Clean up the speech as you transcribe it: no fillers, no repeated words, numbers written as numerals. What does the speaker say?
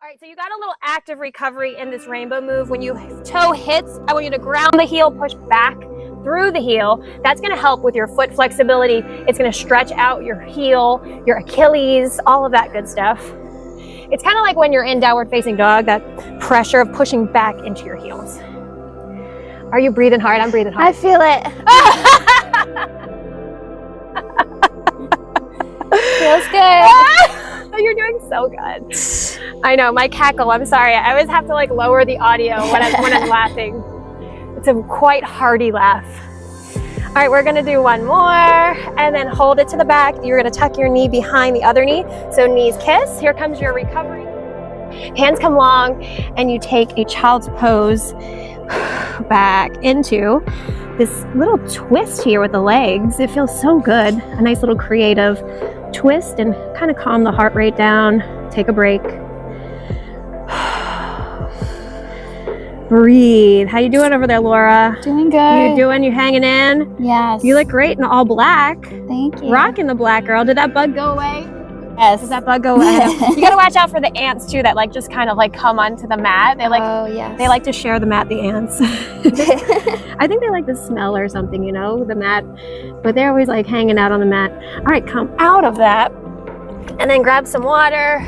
All right, so you got a little active recovery in this rainbow move. When your toe hits, I want you to ground the heel, push back through the heel. That's gonna help with your foot flexibility. It's gonna stretch out your heel, your Achilles, all of that good stuff. It's kind of like when you're in downward facing dog, that pressure of pushing back into your heels. Are you breathing hard? I'm breathing hard. I feel it. Feels good. You're doing so good. I know, my cackle, I'm sorry. I always have to like lower the audio when I'm laughing. It's a quite hearty laugh. All right, we're gonna do one more and then hold it to the back. You're gonna tuck your knee behind the other knee. So knees kiss, here comes your recovery. Hands come long and you take a child's pose back into this little twist here with the legs. It feels so good. A nice little creative twist and kind of calm the heart rate down. Take a break. Breathe. How you doing over there, Laura? Doing good. You hanging in? Yes. You look great in all black. Thank you. Rocking the black, girl. Did that bug go away? Yes. Does that bug go away? You gotta watch out for the ants too that like just kind of like come onto the mat. They like they like to share the mat, the ants. I think they like the smell or something, you know, the mat. But they're always like hanging out on the mat. All right, come out of that and then grab some water.